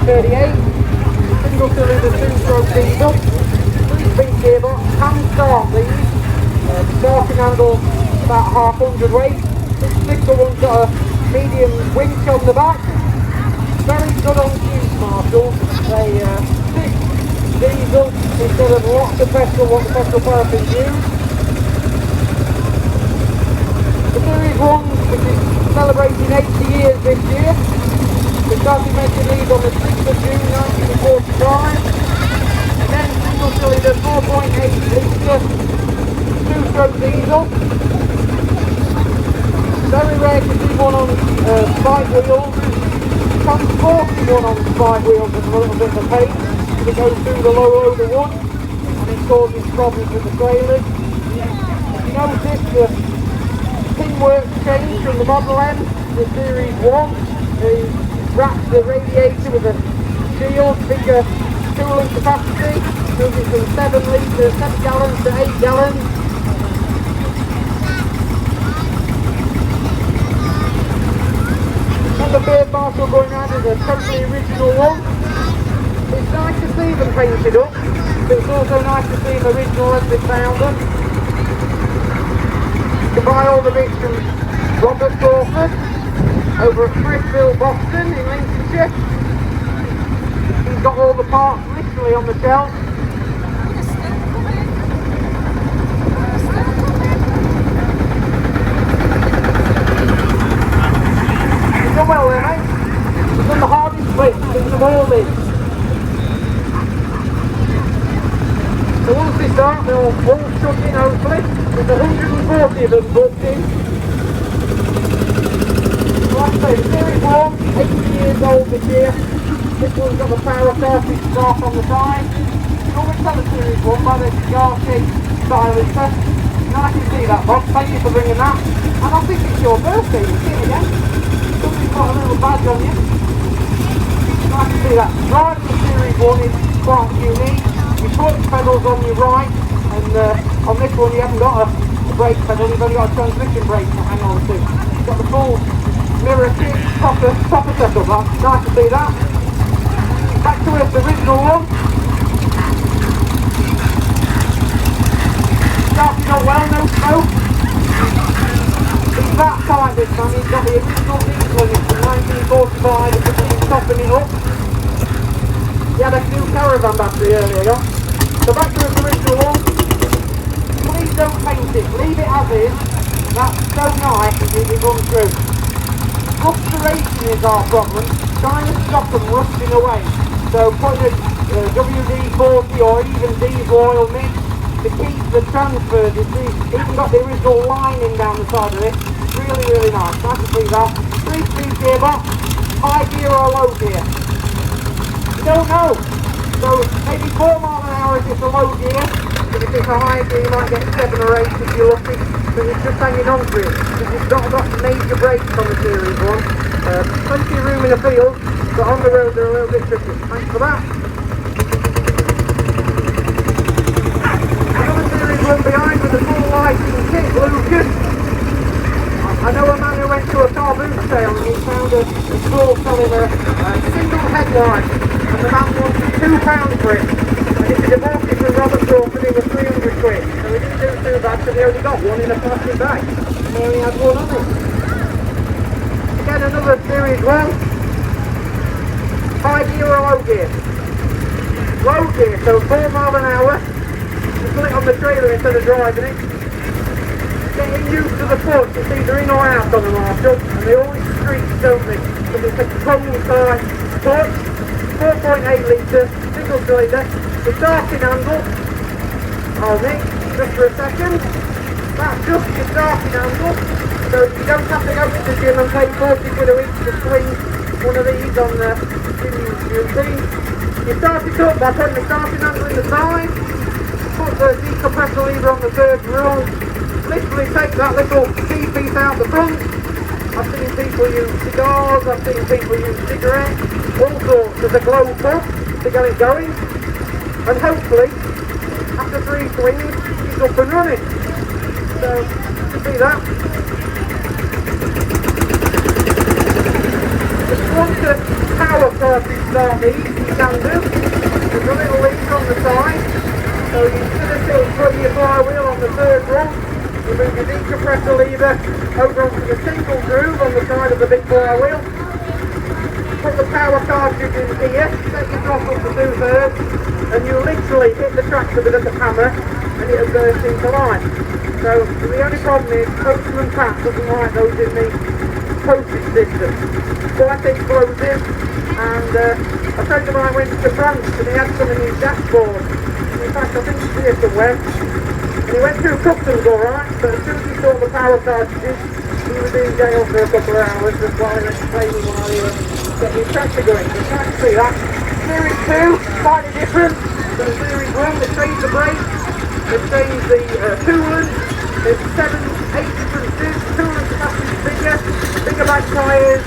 1938. Single cylinder 2-stroke diesel. 3-speed gearbox. Hand start these. Starting handle about half 100 weight. This particular one's got a medium winch on the back. Very good on use, Marshall. They stick diesel instead of lots of petrol, what the Petro-paraffin use. The Series 1, which is celebrating 80 years this year. We started making these on the 6th of June 1945. Again, single cylinder 4.8 litre 2-stroke diesel. Very rare to see one on spike wheels. Transporting one on spike wheels is a little bit of a pain because it goes through the low loader one and it causes problems with the trailers. If you notice, the pin work changed from the Model M to the Series 1. They wrapped the radiator with a shield, bigger coolant capacity, moving from 7 gallons to 8 gallons. And the beard Marshall going around is a totally original one. It's nice to see them painted up, but it's also nice to see them original as they found them. You can buy all the bits from Robert Cromford over at Frithville, Boston in Lincolnshire. He's got all the parts literally on the shelf. You've done well there, mate. You've done the hardest bit, getting them all in. So once they start, they'll all shut in hopefully. There's 140 of them booked in. Like I say, the Series 1, 80 years old this year. This one's got the Petro-paraffin strap on the side. You can always tell the Series 1 by the cigar-shaped silencer. Nice to see that, Bob. Thank you for bringing that. And I think it's your birthday, you see it again. Somebody's got a little badge on you. Nice to see that. Driving the Series 1 is quite unique. You put pedals on your right, and on this one you haven't got a brake pedal, you've only got a transmission brake to hang on to. You've got the full mirror kit, proper setup. That's nice to see that. Back to the original one. Starting out well, no smoke. It's that tight this time. He's got the original diesel in it from 1945, it's been topping it up. He had a new caravan battery earlier. So back to the original one. Please don't paint it, leave it as is. That's so nice as it runs through. Restoration is our problem, trying to stop them rusting away. So putting a WD-40 or even diesel oil mix to keep the transfers. You see, even got the original lining down the side of it. Really, really nice. Nice to see that. 3-speed gearbox, high gear or low gear. You don't know. So maybe 4 miles an hour if it's a low gear. But if it's a high gear, you might get 7 or 8 if you're lucky. But it's just hanging on to it. Because it's not got major brakes on the Series 1. Plenty of room in the field, but on the road they're a little bit tricky. Thanks for that. Another Series 1 behind with a full lighting kit, Lucas. I know a man who went to a car boot sale and he found a stall selling a single headlight, and the man wanted £2 for it. And if he'd bought it from Robert Crawford, it was 300 quid. So he didn't do too bad because he only got one in a plastic bag. And he only had one on it. Again, another Series 1. High gear or low gear? Low gear, so 4 miles an hour. You put it on the trailer instead of driving it. Getting used to the foot, it's either in or out on the Marshall, and they always screech, don't they? Because it's a cold-side foot, 4.8 litre, single cylinder, the starting handle, hold it, just for a second, that's just your starting handle, so you don't have to go to the gym and pay 40 quid a week to swing one of these on the routine. You start it up by putting the starting handle in the side, put the decompressor lever on the third rung, literally take that little key piece out the front. I've seen people use cigars, I've seen people use cigarettes, all sorts as a glow plug to get it going. And hopefully, after 3 swings, it's up and running. So, you see that. If you want to power cartridge start these, you can do. There's a little lever on the side, so instead of still putting your flywheel on the third one, you move your decompressor lever over onto the single groove on the side of the big flywheel. Put the power cartridge in here, set your throttle to 2/3, and you literally hit the tractor with a hammer and it'll burst into life. So the only problem is Postman Pat doesn't like those in the postage system. Quite explosive, and a friend of mine went to France and he had some in his dashboard. In fact, I think it's here somewhere. And he went through customs alright, but as soon as he saw the power cartridges, he was in jail for a couple of hours just while he was claiming while he was getting his tractor going. So you can't see that. Series 2, slightly different. So Series 1, they changed the brakes, they've changed the coolant. There's 7, 8 differences. Coolant capacity bigger back tyres,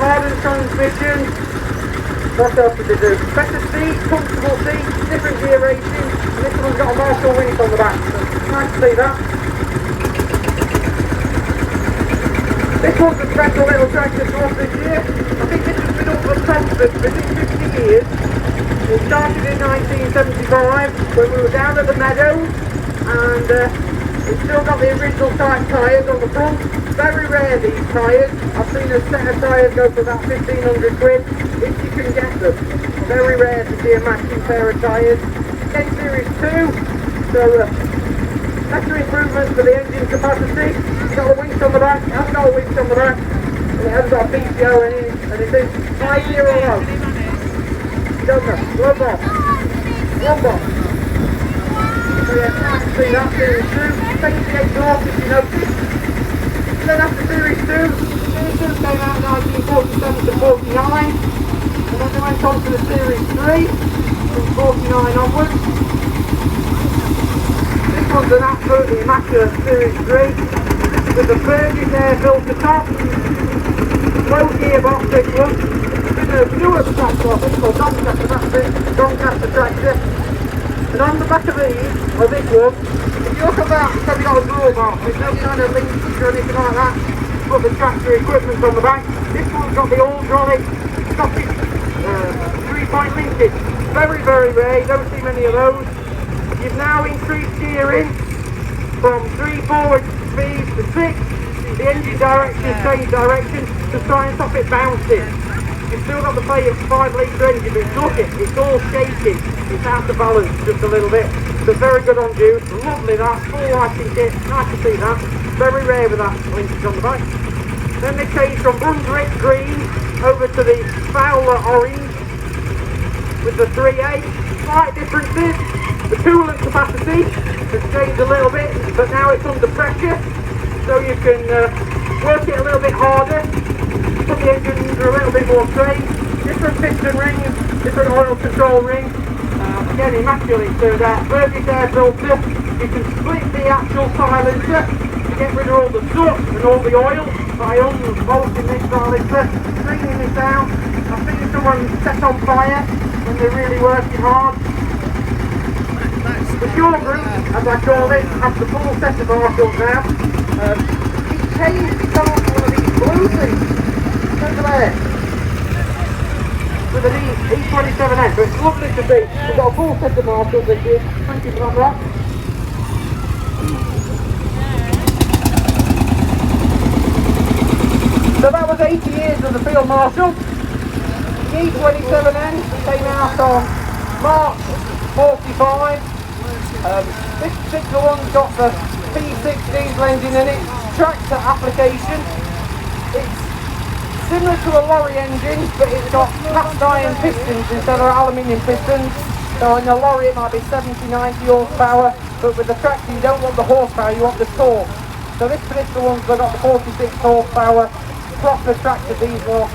hardened transmission. What else did they do? Better seats, comfortable seats, different gear rating. And this one's got a Marshall winch on the back, so nice to see that. This one's a special little tractor to us this year. I think this has been up for Cromford for 50 years. It started in 1975 when we were down at the Meadows, and it's still got the original type tyres on the front. Very rare these tyres. I've seen a set of tyres go for about 1,500 quid if you can get them. Very rare to see a matching pair of tyres. Again, Series 2, so better improvements for the engine capacity. It's got a winch on the back, it hasn't got a winch on the back, and it hasn't got a PCO in it, and it says 500. You don't know, one box. So yeah, nice to see that Series 2. Change the exhaust if you notice. Then after Series 2, Series 2 came out in 1947 to 49, and then they went on to the Series 3 from 49 onwards. This one's an absolutely immaculate Series 3 with the Fergie air filter top, low gearbox this one. It's been a newer tractor, I think, called Doncaster, that's it, Doncaster tractor. And on the back of these, or this one, if you look at that, it's only got a draw bar. There's no kind of linkage or anything like that. Put the tractor equipment on the back. This one's got the hydraulic Scottish 3-point linkage. Very, very rare. You don't see many of those. You've now increased gearing from 3 forward speeds to 6. The engine direction changed direction to try and stop it bouncing. You've still got the 5-litre engine, but look it, it's all shaking. It's out of balance just a little bit. So very good on juice, lovely that, full lighting kit, nice to see that. Very rare with that linkage on the back. Then they changed from Brunswick green over to the Fowler orange with the 3A. Slight differences. The coolant capacity has changed a little bit, but now it's under pressure, so you can work it a little bit harder. Put the engine under a little bit more strain. Different piston rings, different oil control ring. Again, immaculate turned out. Fergie air filter. You can split the actual silencer to get rid of all the soot and all the oil by unbolting this silencer, cleaning this out. I've seen someone set on fire when they're really working hard. The Shore Group, as I call it, have the full set of Marshalls now. He changed the car for one of these blue things. Over there, with an E27N, but it's lovely to see. We've got a full set of Marshalls this year. Thank you for that. So that was 80 years of the Field Marshal. The E27N came out on March 45. This particular one's got the P6 diesel engine in it, tractor application. It's similar to a lorry engine, but it's got cast iron pistons instead of aluminium pistons. So in a lorry it might be 70-90 horsepower, but with the tractor you don't want the horsepower, you want the torque. So this particular one's got the 46 horsepower, proper tractor diesel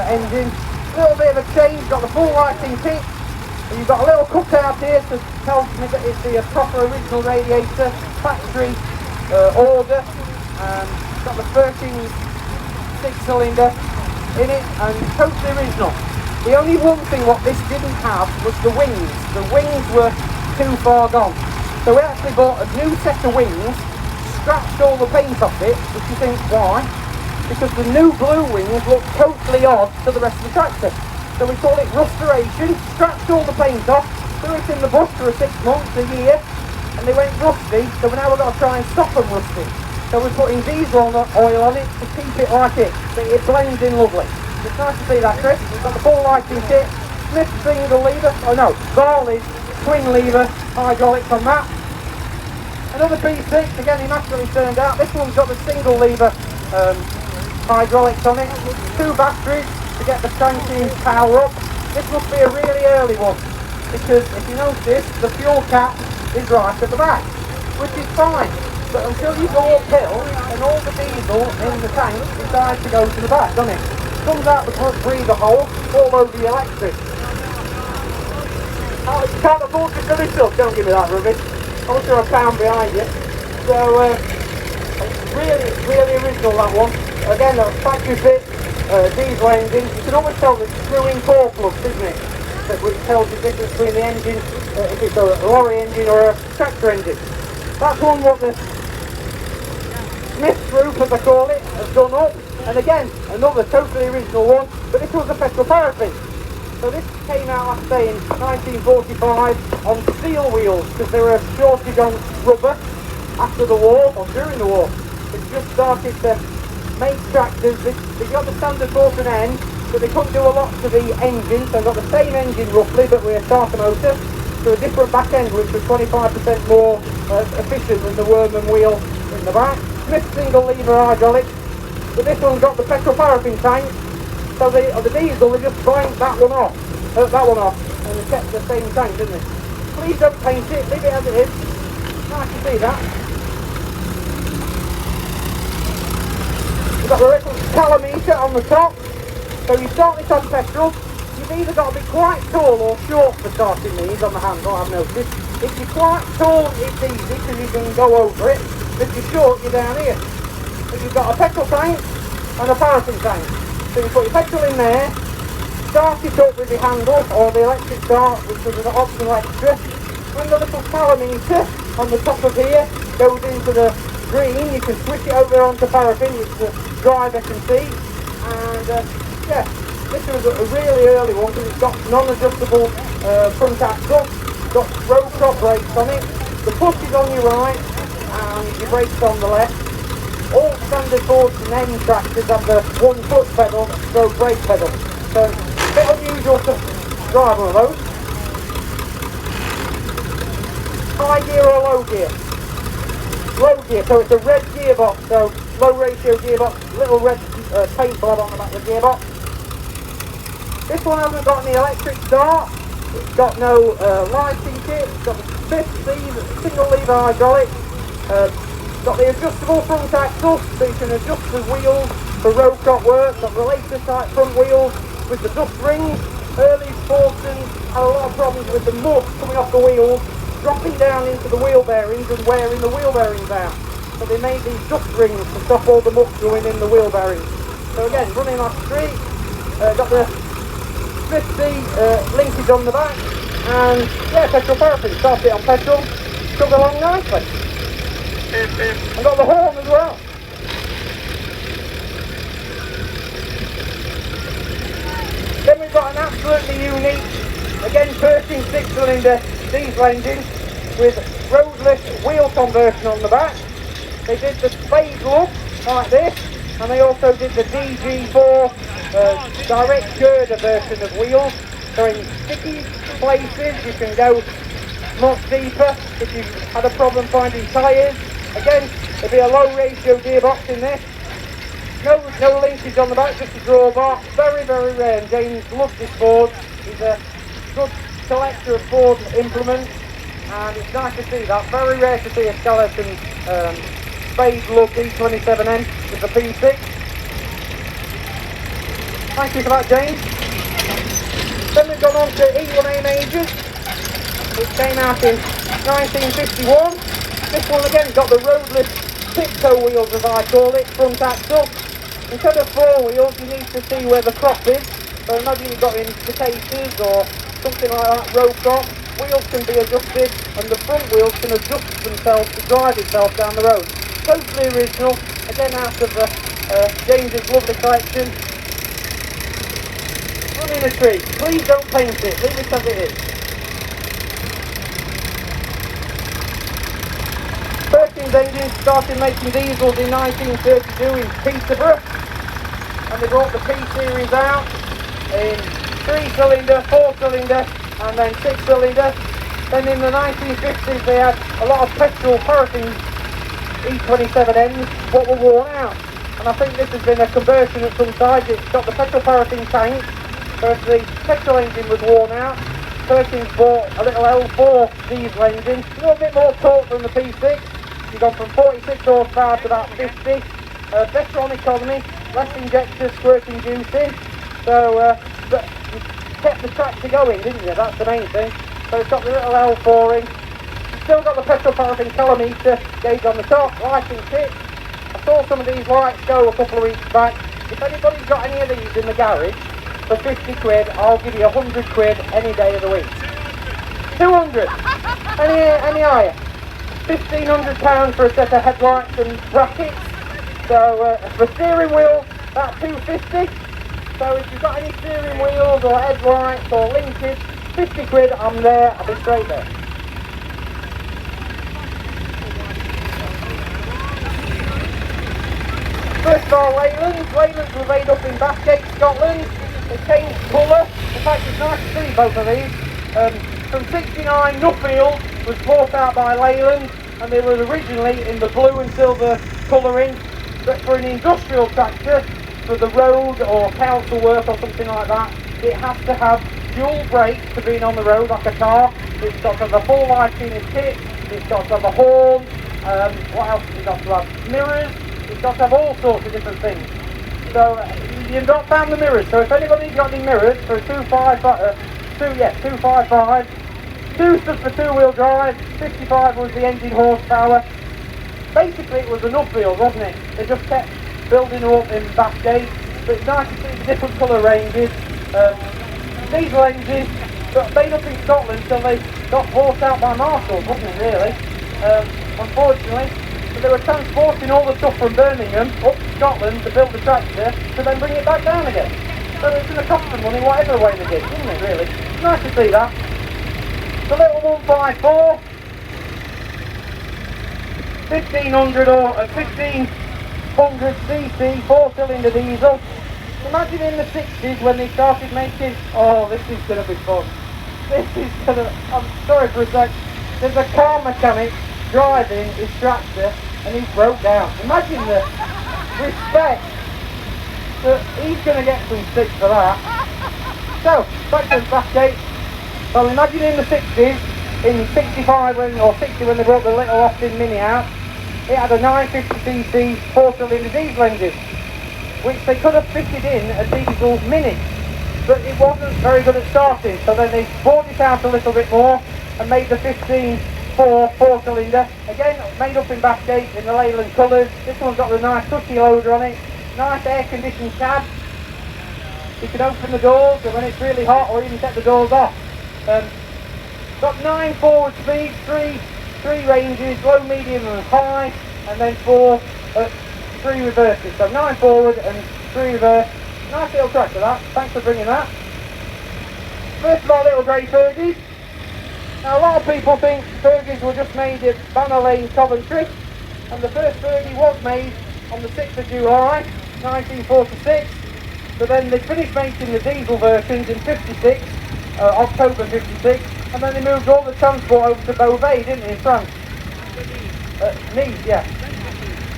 engine. A little bit of a change, got the full lighting kit. And you've got a little cutout here to tell me that it's the proper original radiator, factory order. It's got the 13-6-cylinder in it and totally original. The only one thing what this didn't have was the wings. The wings were too far gone. So we actually bought a new set of wings, scratched all the paint off it, which you think, why? Because the new blue wings look totally odd to the rest of the tractor. So we call it restoration. Scratched all the paint off, threw it in the bush for 6 months, a year, and they went rusty, so now we've got to try and stop them rusting. So we're putting diesel oil on it to keep it like it, so it blends in lovely. It's nice to see that, Chris. We've got the full lighting kit, Smith single lever, oh no, Varley's twin lever hydraulics on that. Another P6, again immaculately turned out. This one's got the single lever hydraulics on it, 2 batteries to get the cranking power up. This must be a really early one, because if you notice, the fuel cap is right at the back, which is fine. But until you go uphill, and all the diesel in the tank decides to go to the back, doesn't it? Comes out the front breather hole, all over the electric. Oh, you can't afford to do this up, don't give me that rubbish. I'm sure a pound behind you. So, it's really original, that one. Again, a factory fit diesel engine. You can always tell the screw-in core plugs, isn't it? Which tells you the difference between the engine, if it's a lorry engine or a tractor engine. That's one what the Smith roof, as I call it, has done up. And again, another totally original one, but this was a Petro-paraffin. So this came out, I say, in 1945 on steel wheels, because there were a shortage on rubber after the war, or during the war. It just started to make tractors. They got the standard bought end, but they couldn't do a lot to the engine, so they got the same engine roughly, but with a starter motor, to a different back end, which was 25% more efficient than the worm wheel in the back. Smith single lever hydraulic, but this one's got the Petro-paraffin tank, so the diesel, they just blanked that one off, and they kept the same tank, didn't they? Please don't paint it, leave it as it is. Nice to see that. We've got the little calometer on the top, so you start this on petrol. You've either got to be quite tall or short for starting these on the handle, I've noticed. If you're quite tall, it's easy because you can go over it. If you're short, you're down here. But you've got a petrol tank and a paraffin tank. So you put your petrol in there, start it up with the handle or the electric start, which is an optional extra. When the little calometer on the top of here goes into the green, you can switch it over onto paraffin, which the driver can see. And yeah, this was a really early one because it's got non-adjustable front axle, got row crop brakes on it, the push is on your right and your brakes on the left. All standard Ford and N tractors have the 1 foot pedal, stroke brake pedal. So a bit unusual to drive one of those. High gear or low gear? Low gear, so it's a red gearbox, so low ratio gearbox, little red paint blob on the back of the gearbox. This one hasn't got any electric start, it's got no lighting kit, it's got the Smith single lever hydraulic, got the adjustable front axle, so you can adjust the wheels for road crop work, got the latest type front wheels with the dust rings. Early Fordsons had a lot of problems with the mud coming off the wheels, dropping down into the wheel bearings and wearing the wheel bearings out. So they made these dust rings to stop all the muck going in the wheel bearings. So again, running off street, got the 50 linkage on the back, and yeah, Petro-paraffin, start it on petrol, chug along nicely. And got the horn as well. Then we've got an absolutely unique, again 13 6-cylinder diesel engine with roadless wheel conversion on the back. They did the spade look like this, and they also did the DG4 direct girder version of wheels. So in sticky places you can go much deeper if you had a problem finding tyres. Again, there'll be a low ratio gearbox in this. No linkage on the back, just a drawbar. Very, very rare, and James loves this Ford. He's a good collector of Ford implements, and it's nice to see that. Very rare to see a skeleton spade lug D27N with the P6. Thank you for that, James. Then we've gone on to E1A Majors, which came out in 1951. This one again got the roadless tiptoe wheels, as I call it, front axle. Instead of 4 wheels, you need to see where the crop is. So imagine you've got in potatoes or something like that, row crop. Wheels can be adjusted, and the front wheels can adjust themselves to drive itself down the road. Totally original, again out of James's lovely collection. Button in a tree. Please don't paint it. Leave it as it is. Perkins Engines started making diesels in 1932 in Peterborough, and they brought the P-series out in 3-cylinder, 4-cylinder and then 6-cylinder. Then in the 1950s they had a lot of Petro-paraffin E27Ns what were worn out, and I think this has been a conversion at some side. It's got the Petro-paraffin tank, so if the petrol engine was worn out, Perkins bought a little L4 diesel engine, a little bit more torque than the P6. You've gone from 46 horsepower to about 50, better on economy, less injectors squirting juice in, so but you kept the tractor going, didn't you? That's the main thing. So it's got the little L4 in, you've still got the Petro-paraffin kilometre gauge on the top, lighting kit. I saw some of these lights go a couple of weeks back. If anybody's got any of these in the garage, for 50 quid, I'll give you 100 quid any day of the week. 200, any higher. £1,500 for a set of headlights and brackets. So for steering wheel, that's £250. So if you've got any steering wheels or headlights or linkage, 50 quid, I'm there, I'll be straight there. First of all, Leyland. Leyland's were made up in Bathgate, Scotland. They changed colour. In fact, it's nice to see both of these. From 69, Nuffield was bought out by Leyland, and they were originally in the blue and silver colouring. But for an industrial tractor, for the road or council work or something like that, it has to have dual brakes for being on the road like a car. It's got to have a full lighting kit. It's got to have a horn. What else has it got to have? Mirrors. It's got to have all sorts of different things. So you've not found the mirrors. So if anybody's got any mirrors for a 255, 2 stood for two-wheel drive, 55 was the engine horsepower. Basically it was a Nuffield, wasn't it? They just kept building them up in Bathgate. But it's nice to see the different colour ranges. Diesel engines got made up in Scotland, so they got bought out by Marshall, wasn't it really? Unfortunately. So they were transporting all the stuff from Birmingham up to Scotland to build the tractor to then bring it back down again. So it's going to cost them money whatever way they did, isn't it really? It's nice to see that. The little 154, 1500 or 1500cc 4-cylinder diesel. Imagine in the 60s when they started making, oh, this is going to be fun. This is going to, I'm sorry for a sec, there's a car mechanic driving his tractor and he broke down. Imagine the respect that he's going to get some stick for that. So, back to the Bathgate. So imagine in the 60s, in 65 or 60 when they brought the little Austin Mini out, it had a 950cc 4-cylinder diesel engine, which they could have fitted in a diesel Mini, but it wasn't very good at starting, so then they bought it out a little bit more and made the 4-cylinder, again made up in Bathgate in the Leyland colours. This one's got the nice cushy loader on it, nice air conditioned cab. You can open the doors and when it's really hot, or even take the doors off. Got 9 forward speeds, 3 ranges, low, medium and high, and then 3 reverses. So 9 forward and 3 reverse. Nice little tractor that, thanks for bringing that. First of all, little grey Fergies. Now a lot of people think Fergies were just made at Banner Lane, Coventry, and the first Fergie was made on the 6th of July 1946, but then they finished making the diesel versions in 56, October 56, and then they moved all the transport over to Beauvais, didn't they, in France? Nice, yeah.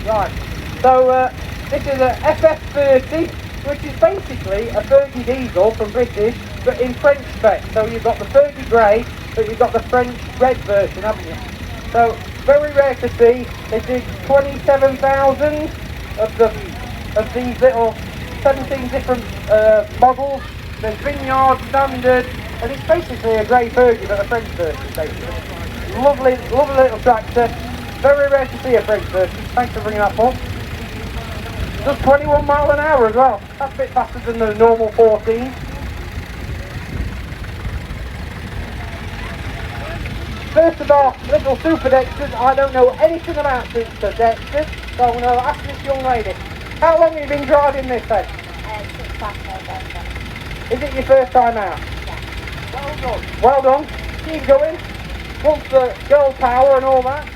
Right. So this is a FF30, which is basically a Fergie diesel from British, but in French spec. So you've got the Fergie grey, but you've got the French red version, haven't you? So very rare to see. They did 27,000 of these little 17 different models. There's Vineyard, Standard, and it's basically a grey Fergie, but a French version, basically. Lovely, lovely little tractor. Very rare to see a French version. Thanks for bringing that up. Just 21 mile an hour as well. That's a bit faster than the normal 14. First of all, little super Dexters. I don't know anything about super Dexters, so I'm going to ask this young lady. How long have you been driving this then? Since last November. Is it your first time out? Well done. Well done. Keep going. Once the girl power and all that.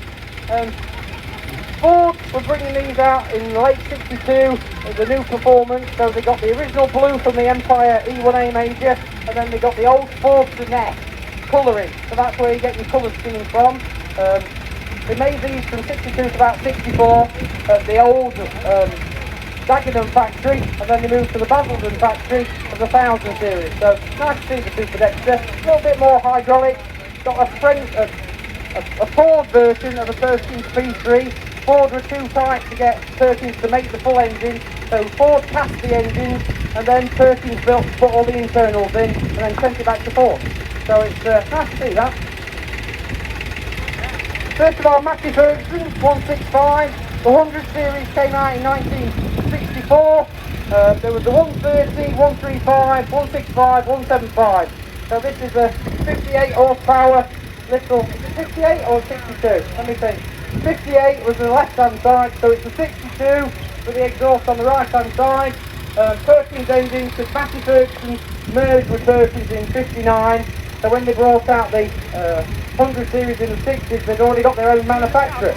Ford were bringing these out in late '62 as a new performance. So they got the original blue from the Empire E1A Major, and then they got the old Ford Net colouring. So that's where you get your colour scheme from. They made these from '62 to about '64 at the old Dagenham factory, and then they moved to the Basildon factory of the 1000 series. So nice to see the Super Dexter. A little bit more hydraulic. Got a Ford version of a 13 P3. Ford were too tight to get Perkins to make the full engine, so Ford cast the engine, and then Perkins built to put all the internals in, and then sent it back to Ford. So it's nice to see that. First of all, Massey Ferguson 165. The 100 series came out in 1964. There was the 130, 135, 165, 175. So this is a 58 horsepower little, is it 58 or 62? Let me think. 58 was the left hand side, so it's a 62 with the exhaust on the right hand side. Perkins engine, because Massey Ferguson merged with Perkins in 59. So when they brought out the 100 series in the 60s, they'd already got their own manufacturer.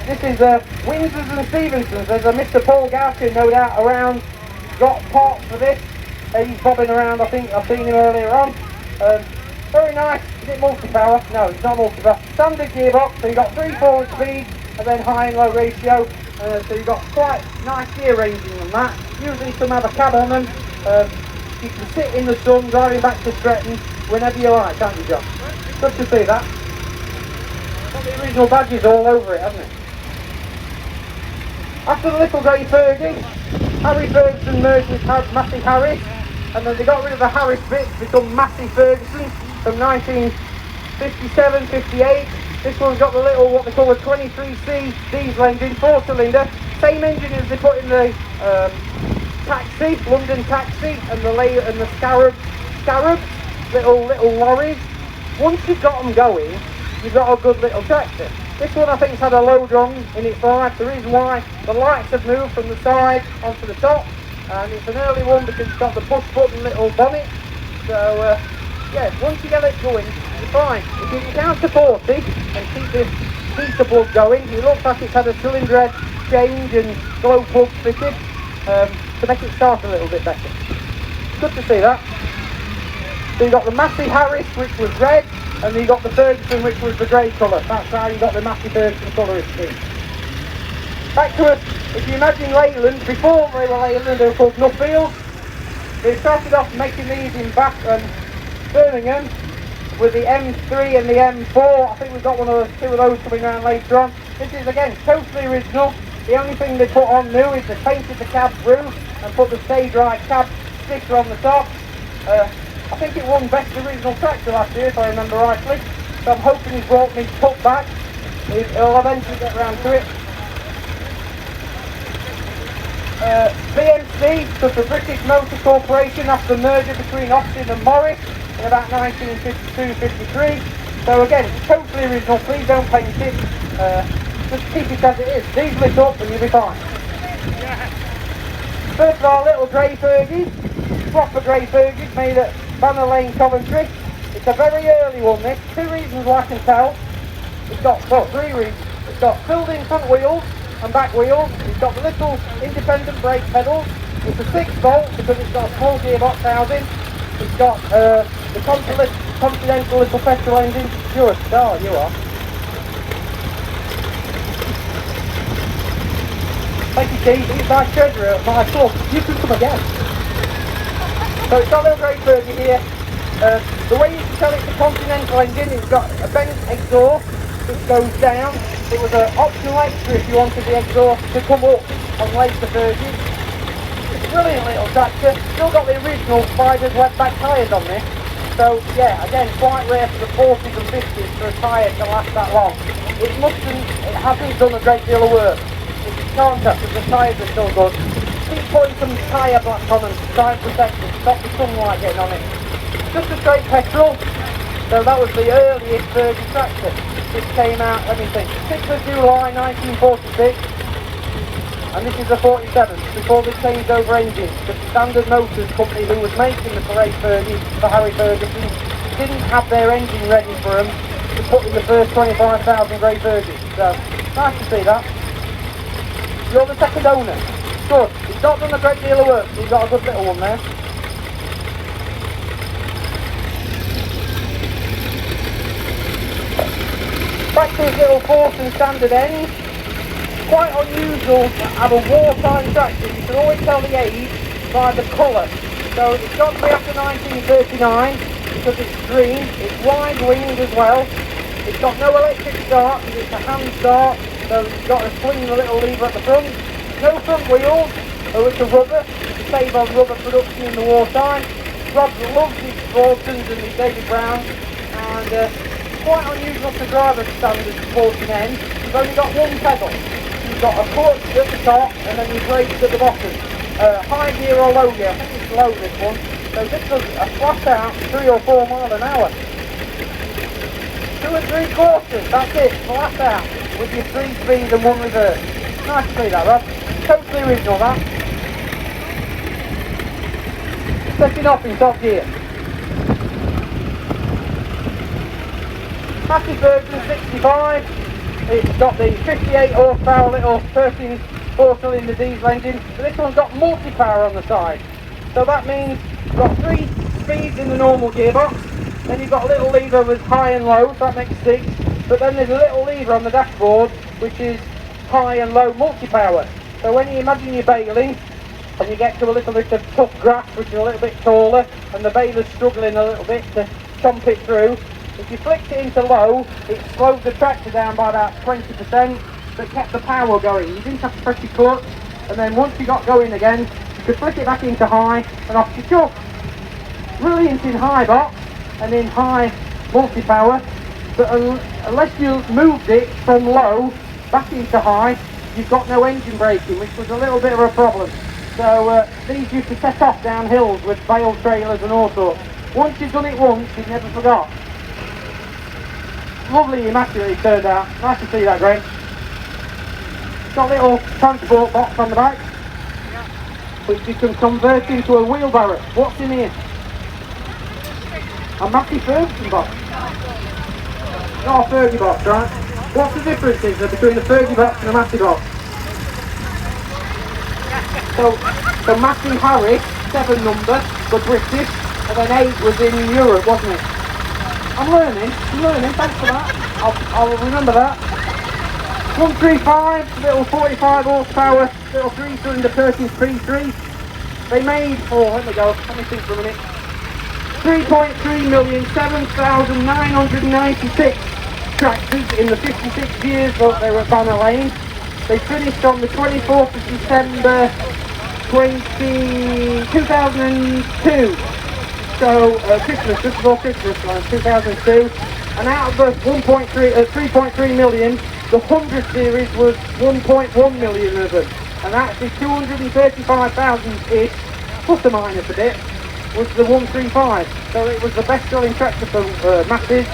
This is Windsor's and Stevenson's. There's a Mr. Paul Goucher, no doubt, around, got parts for this. He's bobbing around, I think I've seen him earlier on. Very nice. Is it multi-power? No, it's not multi-power. Standard gearbox, so you've got 3 forward speed and then high and low ratio. So you've got quite nice gear ranging on that. Usually some have a cab on them. You can sit in the sun driving back to Stretton whenever you like, can't you, John? Good to see that. Got the original badges all over it, hasn't it? After the little grey Fergie, Harry Ferguson merged with Massey Harris, and then they got rid of the Harris bit to become Massey Ferguson from 1957, 58. This one's got the little, what they call a 23C diesel engine, 4-cylinder. Same engine as they put in the taxi, London taxi, and the Scarab, little lorries. Once you've got them going, you've got a good little tractor. This one I think's had a load on in its life. The reason why the lights have moved from the side onto the top, and it's an early one because it's got the push button little bonnet. So yeah, once you get it going, you're fine. If you can count to 40 and keep this heater plug going, it looks like it's had a cylinder head change and glow plug fitted to make it start a little bit better. Good to see that. So you got the Massey Harris, which was red, and then you got the Ferguson, which was the grey colour. That's how you got the Massey Ferguson colour scheme. Back to us, if you imagine Leyland, before they were Leyland, they were called Nuffield. They started off making these in Bath and Birmingham with the M3 and the M4. I think we've got two of those coming around later on. This is again totally original. The only thing they put on new is they painted the cab roof and put the Stage Right cab sticker on the top. I think it won Best Original Tractor last year, if I remember rightly. So I'm hoping he's brought me cut back. He'll eventually get round to it. BMC, so the British Motor Corporation, after the merger between Austin and Morris in about 1952-53. So again, totally original. Please don't paint it. Just keep it as it is. These lit up and you'll be fine. First of all, little grey Fergies. Proper grey Fergies made at Banner Lane, Coventry. It's a very early one, this. 2 reasons why I can tell. It's got, well, 3 reasons. It's got filled-in front wheels and back wheels. It's got the little independent brake pedals. It's a 6-volt because it's got a small gearbox housing. It's got the confidential little petrol engine. You're a star, you are. Thank you, Keith. He's my treasurer at my club. You can come again. So it's got a little grey Fergie here. The way you can tell it's a Continental engine, it's got a bent exhaust which goes down. It was an optional extra if you wanted the exhaust to come up on later Fergies. It's a brilliant little tractor. Still got the original Spiders wet back tyres on this. So yeah, again, quite rare for the 40s and 50s for a tyre to last that long. It hasn't done a great deal of work. It can't have because the tyres are still good. Keep putting some tyre black on and try and protect it, stop the sunlight getting on it. Just a straight petrol, so that was the earliest Fergie tractor. This came out, let me think, 6th of July 1946. and this is the 47, before they changed over engines. The Standard Motors company who was making the Parade Fergie for Harry Ferguson didn't have their engine ready for them to put in the first 25,000 grey Fergies. So, nice to see that. You're the second owner. Good. He's not done a great deal of work, so you've got a good little one there. Back to his little Fortune standard end. Quite unusual to have a wartime tractor. You can always tell the age by the colour. So it's got to be after 1939 because it's green. It's wide winged as well. It's got no electric start because it's a hand start. So you've got to swing the little lever at the front. No front wheels, which are rubber to save on rubber production in the wartime. Rob loves his Fortunes and his David Browns, and quite unusual to drive a standard Fortune end. You've only got one pedal. You've got a clutch at the top and then your brakes at the bottom. High gear or low gear, I think it's low this one. So this does a flat out 3 or 4 miles an hour. 2 3/4, that's it, flat out, with your 3 speed and 1 reverse. Nice to see that, Rob. Totally original, that. Setting off in top gear. Massey and Ford 65. It's got the 58 horsepower little 13 4-cylinder diesel engine, but this one's got multi-power on the side. So that means you've got 3 speeds in the normal gearbox, then you've got a little lever with high and low, so that makes 6, but then there's a little lever on the dashboard which is high and low multi-power. So when you imagine you're baling and you get to a little bit of tough grass which is a little bit taller and the baler's struggling a little bit to chomp it through, if you flicked it into low, it slowed the tractor down by about 20%, but kept the power going. You didn't have to press your clutch, and then once you got going again, you could flick it back into high and off you chuck. Brilliant in high box and in high multi-power, but unless you moved it from low back into high, you've got no engine braking, which was a little bit of a problem. So these used to set off down hills with bale trailers and all sorts. Once you've done it once, you've never forgot. Lovely, immaculately turned out. Nice to see that, Greg. Got a little transport box on the back, which you can convert into a wheelbarrow. What's in here? A Massey Ferguson box. Not a Fergie box, right? What's the difference is there between the Fergie box and a Massey box? So Massey Harris, 7 number, were British, and then 8 was in Europe, wasn't it? I'm learning, thanks for that. I'll remember that. 135, little 45 horsepower, little 3-cylinder Perkins P3. They made, let me think for a minute. 3.3 million, 7,996 tractors in the 56 years that they were at Banner Lane. They finished on the 24th of December 2002. So Christmas, just before Christmas, 2002, and out of the 3.3 million, the 100 series was 1.1 million of them, and actually 235,000-ish, plus or minus a bit, was the 135. So it was the best-selling tractor for Massey's.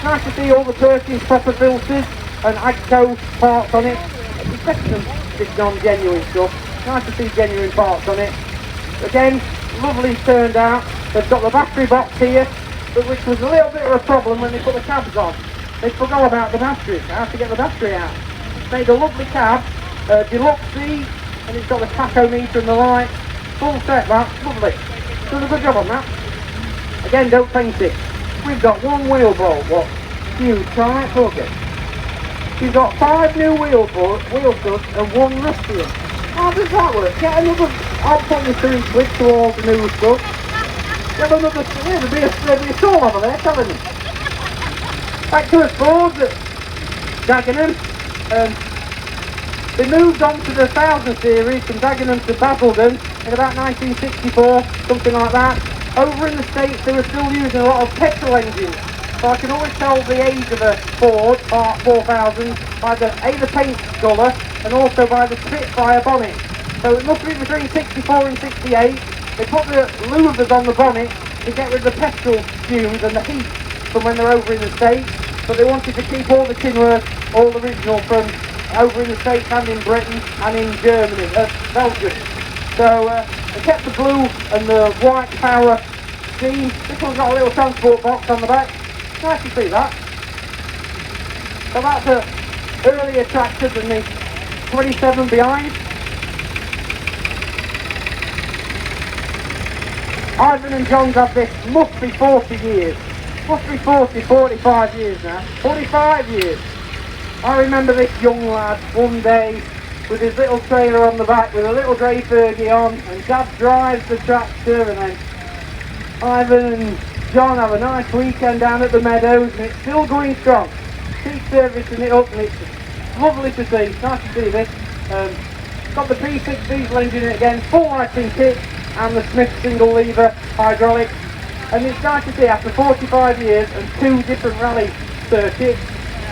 Nice to see all the Perkins proper filters and AGCO parts on it, especially some non-genuine stuff. Nice to see genuine parts on it. Again, lovely turned out. They've got the battery box here, but which was a little bit of a problem when they put the cabs on. They forgot about the batteries, how to get the battery out. Made a lovely cab, deluxe seat, and it's got the tachometer and the lights. Full set, that, lovely. Does a good job on that. Again, don't paint it. We've got one wheel bolt, what? Huge, right? Look it. We've got 5 new wheel studs and 1 rusty one. How does that work? Get another, I'll put the 3 switch to all the new studs. Get another, there'll be a stall over there, telling me. Back to us Fords at Dagenham. They moved on to the 1000 series from Dagenham to Basildon in about 1964, something like that. Over in the States they were still using a lot of petrol engines. So I can always tell the age of a Ford Part 4000 by the paint colour and also by the Spitfire bonnet. So it must be between 64 and 68. They put the louvers on the bonnet to get rid of the petrol fumes and the heat from when they're over in the States, but they wanted to keep all the tinwork, all original from over in the States and in Britain and in Germany, Belgium. So I kept the blue and the white power steam. This one's got a little transport box on the back. Nice to see that. So that's an earlier tractor than the 27 behind. Ivan and John's had this, must be 40 years. Must be 40, 45 years now. 45 years. I remember this young lad one day with his little trailer on the back with a little grey Fergie on, and Dad drives the tractor, and then Ivan and John have a nice weekend down at the meadows, and it's still going strong. Keep servicing it up, and it's lovely to see. Nice to see this. Got the P6 diesel engine in it again, full lighting kit, and the Smith single lever hydraulic. And it's nice to see after 45 years and 2 different rally circuits.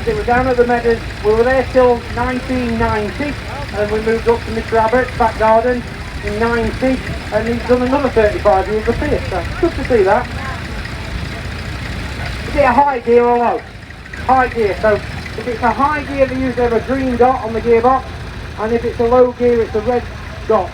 It was down at the Meadows. We were there till 1990, and we moved up to Mr. Abbott's back garden in 90, and he's done another 35 years of here. So good to see that. Is it a high gear or low? High gear. So if it's a high gear, they usually have a green dot on the gearbox, and if it's a low gear, it's a red dot.